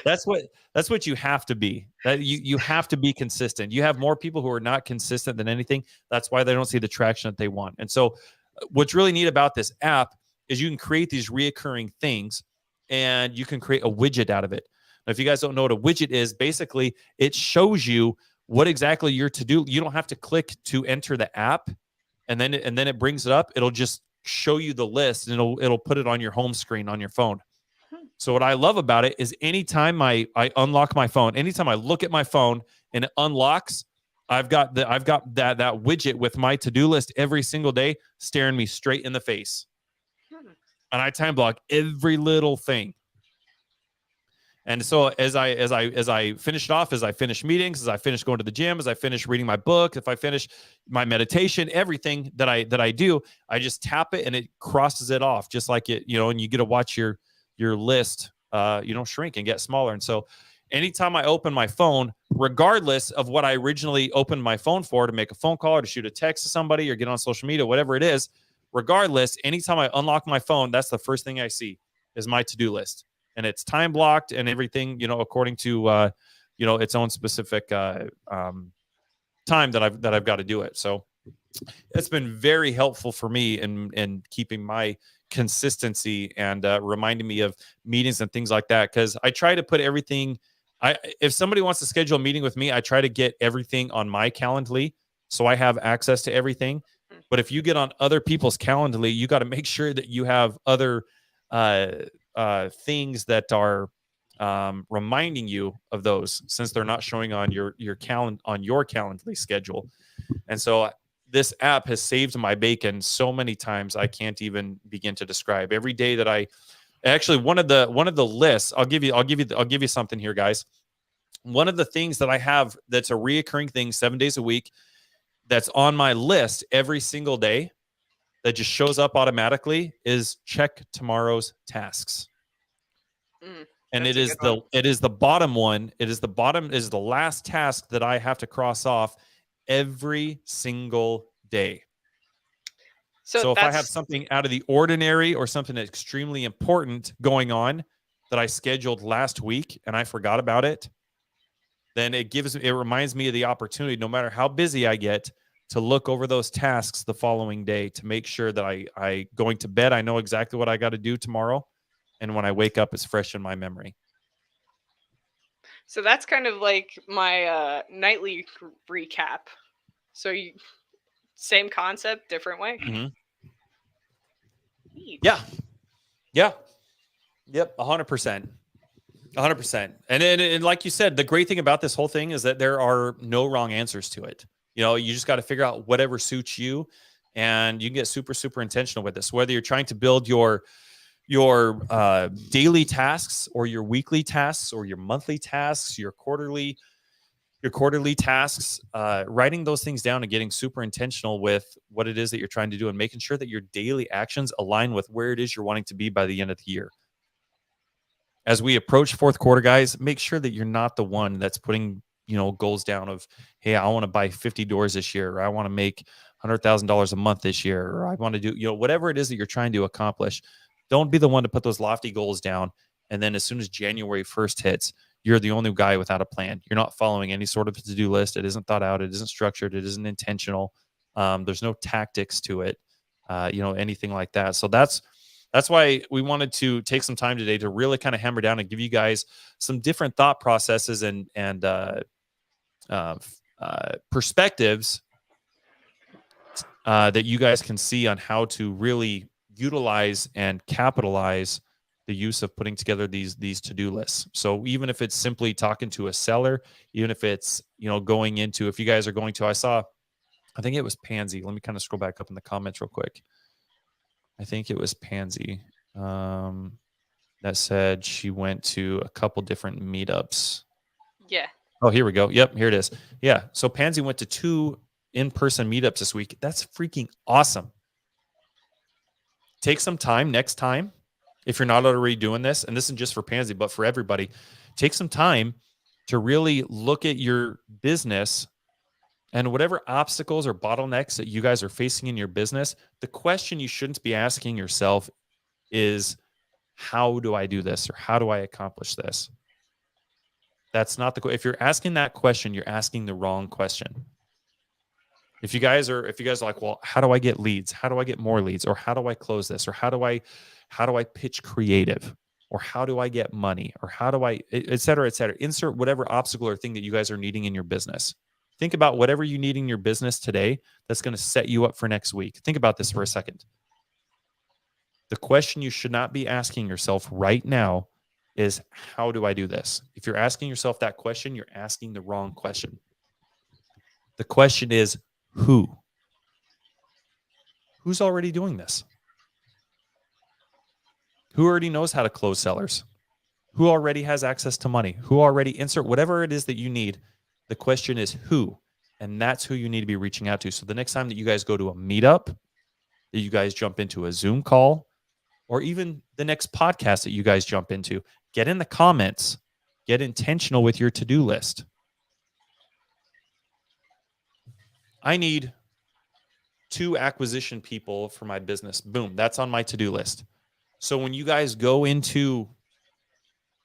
that's what you have to be. That you have to be consistent. You have more people who are not consistent than anything. That's why they don't see the traction that they want. And so what's really neat about this app is you can create these reoccurring things and you can create a widget out of it. Now, if you guys don't know what a widget is, basically it shows you what exactly you're to do. You don't have to click to enter the app and then it brings it up. It'll just show you the list and it'll put it on your home screen on your phone. So what I love about it is anytime I unlock my phone, anytime I look at my phone and it unlocks, I've got that widget with my to-do list every single day staring me straight in the face. And I time block every little thing. And so as I finish it off, as I finish meetings, as I finish going to the gym, as I finish reading my book, if I finish my meditation, everything that I do, I just tap it and it crosses it off, just like it, and you get to watch your list, shrink and get smaller. And so anytime I open my phone, regardless of what I originally opened my phone for, to make a phone call or to shoot a text to somebody or get on social media, whatever it is, regardless, anytime I unlock my phone, that's the first thing I see is my to-do list. And it's time blocked and everything, according to, its own specific time that I've got to do it. So it's been very helpful for me in keeping my consistency and reminding me of meetings and things like that. Because I try to put everything. If somebody wants to schedule a meeting with me, I try to get everything on my Calendly so I have access to everything. But if you get on other people's Calendly, you got to make sure that you have other things that are reminding you of those, since they're not showing on your Calendly schedule. And so this app has saved my bacon so many times I can't even begin to describe. Every day that I actually one of the lists, I'll give you something here, guys. One of the things that I have that's a reoccurring thing 7 days a week that's on my list every single day that just shows up automatically is check tomorrow's tasks. And it is the bottom one. It is the last task that I have to cross off every single day. So if I have something out of the ordinary or something extremely important going on that I scheduled last week and I forgot about it, then it reminds me of the opportunity, no matter how busy I get, to look over those tasks the following day to make sure that I going to bed, I know exactly what I got to do tomorrow. And when I wake up, it's fresh in my memory. So that's kind of like my nightly recap. So same concept, different way. Mm-hmm. Yeah. Yep. 100%. 100%. And like you said, the great thing about this whole thing is that there are no wrong answers to it. You just got to figure out whatever suits you, and you can get super, super intentional with this. Whether you're trying to build your daily tasks or your weekly tasks or your monthly tasks, your quarterly tasks, writing those things down and getting super intentional with what it is that you're trying to do and making sure that your daily actions align with where it is you're wanting to be by the end of the year. As we approach fourth quarter, guys, make sure that you're not the one that's putting goals down of, hey, I want to buy 50 doors this year, or I want to make $100,000 a month this year, or I want to do, whatever it is that you're trying to accomplish. Don't be the one to put those lofty goals down. And then as soon as January 1st hits, you're the only guy without a plan. You're not following any sort of to-do list. It isn't thought out. It isn't structured. It isn't intentional. There's no tactics to it, anything like that. So that's why we wanted to take some time today to really kind of hammer down and give you guys some different thought processes and perspectives that you guys can see on how to really utilize and capitalize the use of putting together these to-do lists. So even if it's simply talking to a seller, even if it's, going into, if you guys are going to, I think it was Pansy. Let me kind of scroll back up in the comments real quick. I think it was Pansy that said she went to a couple different meetups. Yeah. Oh, here we go. Yep, here it is. Yeah. So Pansy went to two in-person meetups this week. That's freaking awesome. Take some time next time, if you're not already doing this, and this isn't just for Pansy, but for everybody, take some time to really look at your business and whatever obstacles or bottlenecks that you guys are facing in your business. The question you shouldn't be asking yourself is, how do I do this? Or how do I accomplish this? That's not the, if you're asking that question, you're asking the wrong question. If you guys are like, well, how do I get leads? How do I get more leads? Or how do I close this? Or how do I pitch creative? Or how do I get money? Or how do I, et cetera, et cetera. Insert whatever obstacle or thing that you guys are needing in your business. Think about whatever you need in your business today that's going to set you up for next week. Think about this for a second. The question you should not be asking yourself right now is, how do I do this? If you're asking yourself that question, you're asking the wrong question. The question is, who? Who's already doing this? Who already knows how to close sellers? Who already has access to money? Who already, insert whatever it is that you need. The question is who, and that's who you need to be reaching out to. So the next time that you guys go to a meetup, that you guys jump into a Zoom call, or even the next podcast that you guys jump into, get in the comments, get intentional with your to-do list. I need 2 acquisition people for my business. Boom, that's on my to-do list. So when you guys go into,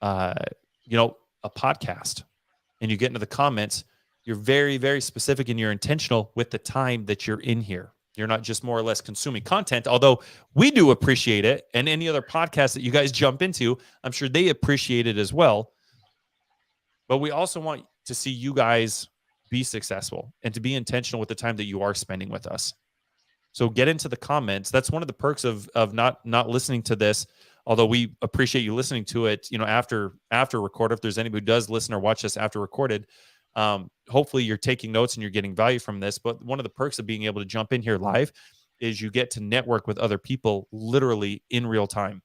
a podcast and you get into the comments, you're very, very specific and you're intentional with the time that you're in here. You're not just more or less consuming content, although we do appreciate it. And any other podcast that you guys jump into, I'm sure they appreciate it as well. But we also want to see you guys be successful and to be intentional with the time that you are spending with us. So get into the comments. That's one of the perks of not listening to this, although we appreciate you listening to it, after record. If there's anybody who does listen or watch this after recorded, hopefully you're taking notes and you're getting value from this. But one of the perks of being able to jump in here live is you get to network with other people literally in real time.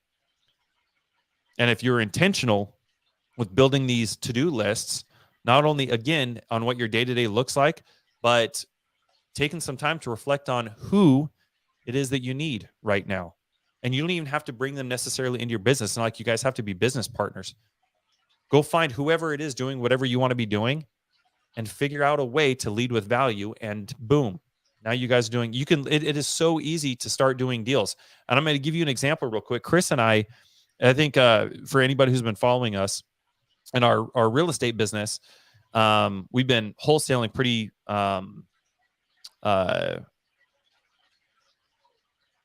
And if you're intentional with building these to-do lists, not only, again, on what your day-to-day looks like, but taking some time to reflect on who it is that you need right now. And you don't even have to bring them necessarily into your business. It's not like you guys have to be business partners. Go find whoever it is doing whatever you want to be doing and figure out a way to lead with value. And boom, now you guys are doing, it is so easy to start doing deals. And I'm going to give you an example real quick. Chris and I think for anybody who's been following us in our real estate business, we've been wholesaling pretty,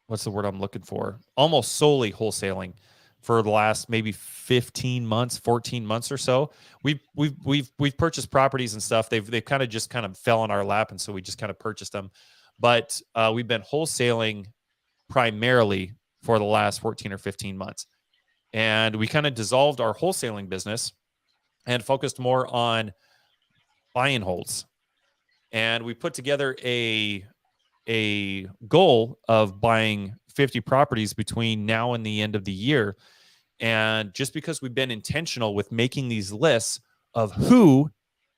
what's the word I'm looking for? Almost solely wholesaling for the last maybe 15 months, 14 months or so. We've purchased properties and stuff. They've kind of fell in our lap, and so we just kind of purchased them. But we've been wholesaling primarily for the last 14 or 15 months. And we kind of dissolved our wholesaling business and focused more on buy and holds. And we put together a goal of buying 50 properties between now and the end of the year. And just because we've been intentional with making these lists of who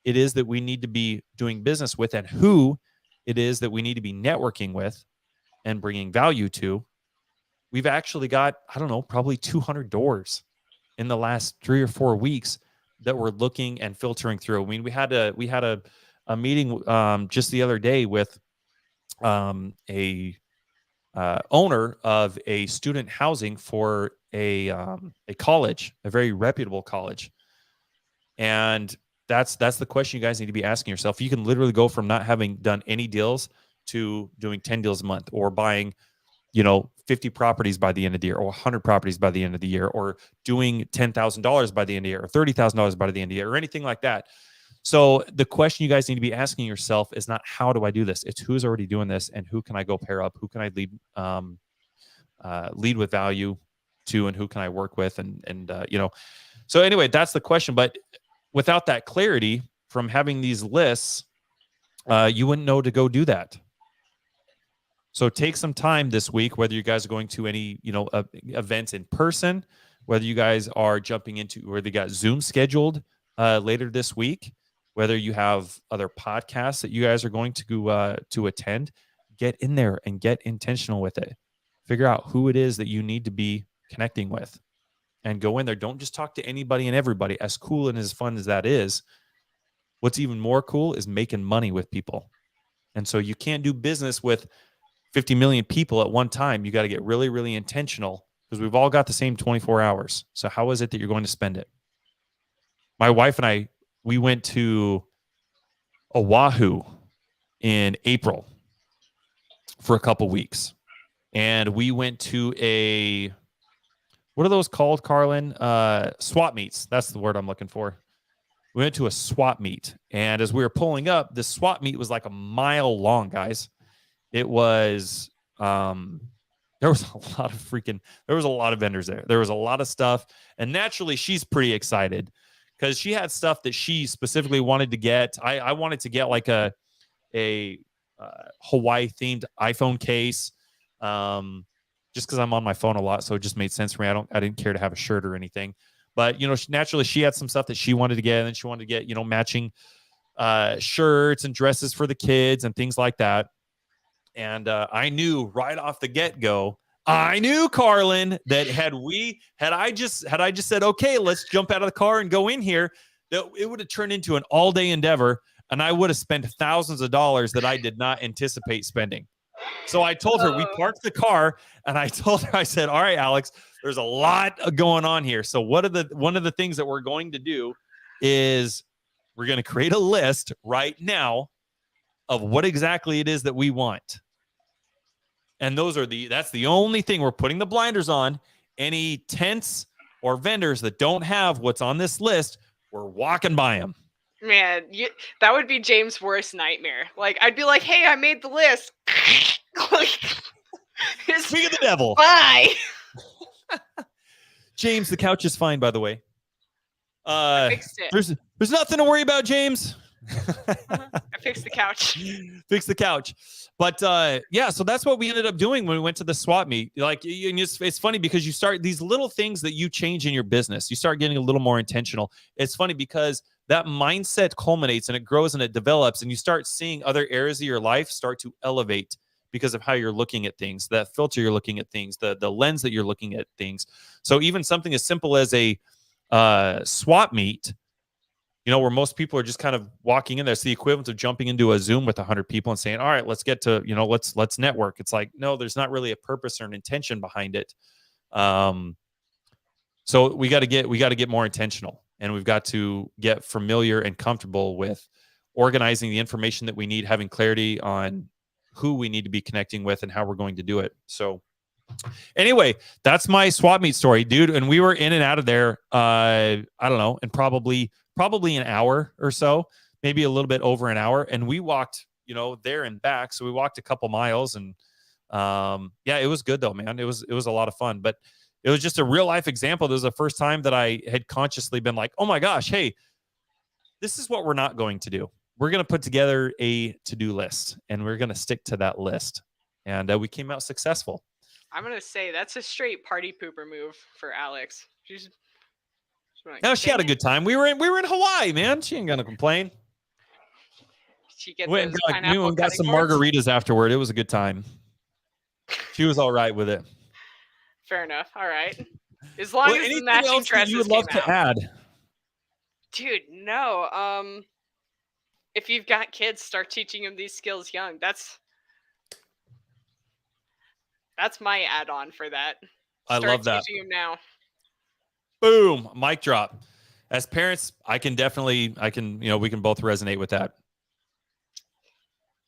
it is that we need to be doing business with and who it is that we need to be networking with and bringing value to, we've actually got, probably 200 doors in the last 3 or 4 weeks that we're looking and filtering through. I mean, we had a meeting just the other day with a owner of a student housing for a college, a very reputable college. And that's the question you guys need to be asking yourself. You can literally go from not having done any deals to doing 10 deals a month, or buying, 50 properties by the end of the year, or 100 properties by the end of the year, or doing $10,000 by the end of the year, or $30,000 by the end of the year, or anything like that. So the question you guys need to be asking yourself is not, how do I do this? It's who's already doing this, and who can I go pair up? Who can I lead with value to, and who can I work with? And so anyway, that's the question. But without that clarity from having these lists, you wouldn't know to go do that. So take some time this week, whether you guys are going to any, events in person, whether you guys are jumping into, where they got Zoom scheduled later this week. whether you have other podcasts that you guys are going to attend, get in there and get intentional with it. Figure out who it is that you need to be connecting with and go in there. Don't just talk to anybody and everybody. As cool and as fun as that is, what's even more cool is making money with people. And so you can't do business with 50 million people at one time. You got to get really, really intentional because we've all got the same 24 hours. So how is it that you're going to spend it? My wife and I, we went to Oahu in April for a couple weeks. And we went to what are those called, Carlin? Swap meets. That's the word I'm looking for. We went to a swap meet. And as we were pulling up, the swap meet was like a mile long, guys. It was, there was a lot of vendors there. There was a lot of stuff. And naturally, she's pretty excited because she had stuff that she specifically wanted to get. I wanted to get like a Hawaii themed iPhone case. Just because I'm on my phone a lot, so it just made sense for me. I didn't care to have a shirt or anything, but naturally she had some stuff that she wanted to get, and then she wanted to get matching shirts and dresses for the kids and things like that. And I knew right off the get-go, Carlin, that had I just said, okay, let's jump out of the car and go in here, that it would have turned into an all-day endeavor, and I would have spent thousands of dollars that I did not anticipate spending. So I told her, we parked the car, and I told her, I said, all right, Alex, there's a lot going on here. So one of the things that we're going to do is we're going to create a list right now of what exactly it is that we want. And that's the only thing. We're putting the blinders on. Any tents or vendors that don't have what's on this list, we're walking by them. Man, that would be James' worst nightmare. Like, I'd be like, hey, I made the list. Speak of the devil. Bye. James, the couch is fine, by the way. I fixed it. There's nothing to worry about, James. I fixed the couch. Fix the couch. But yeah, so that's what we ended up doing when we went to the swap meet. Like, it's funny because you start these little things that you change in your business. You start getting a little more intentional. It's funny because that mindset culminates and it grows and it develops, and you start seeing other areas of your life start to elevate because of how you're looking at things, that filter you're looking at things, the lens that you're looking at things. So even something as simple as a swap meet, where most people are just kind of walking in there. It's the equivalent of jumping into a Zoom with 100 people and saying, all right, let's get to, let's network. It's like, no, there's not really a purpose or an intention behind it. So we got to get more intentional, and we've got to get familiar and comfortable with organizing the information that we need, having clarity on who we need to be connecting with and how we're going to do it. So anyway, that's my swap meet story, dude. And we were in and out of there, I don't know, in probably an hour or so, maybe a little bit over an hour. And we walked, there and back. So we walked a couple miles, and yeah, it was good though, man. It was a lot of fun, but it was just a real life example. This was the first time that I had consciously been like, oh my gosh, hey, this is what we're not going to do. We're going to put together a to-do list, and we're going to stick to that list. And we came out successful. I'm going to say that's a straight party pooper move for Alex. No, she had a good time. We were in Hawaii, man. She ain't going to complain. She get went and got some margaritas afterward. It was a good time. She was all right with it. Fair enough. All right. As long as the matching dresses you would love to add. Dude, no. If you've got kids, start teaching them these skills young. That's my add-on for that. I love that. Teaching them now. Boom, mic drop. As parents, we can both resonate with that.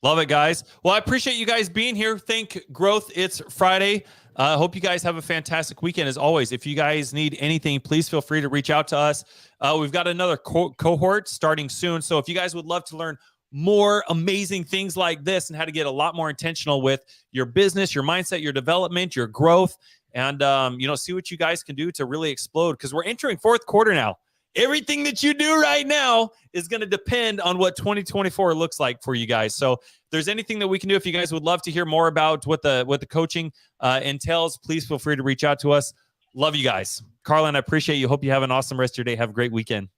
Love it, guys. Well, I appreciate you guys being here. Think Growth. It's Friday. Hope you guys have a fantastic weekend. As always, if you guys need anything, please feel free to reach out to us. We've got another cohort starting soon. So if you guys would love to learn more amazing things like this and how to get a lot more intentional with your business, your mindset, your development, your growth, and see what you guys can do to really explode, because we're entering fourth quarter now. Everything that you do right now is going to depend on what 2024 looks like for you guys. So if there's anything that we can do, if you guys would love to hear more about what the coaching entails, please feel free to reach out to us. Love you guys. Carlin, I appreciate you. Hope you have an awesome rest of your day. Have a great weekend.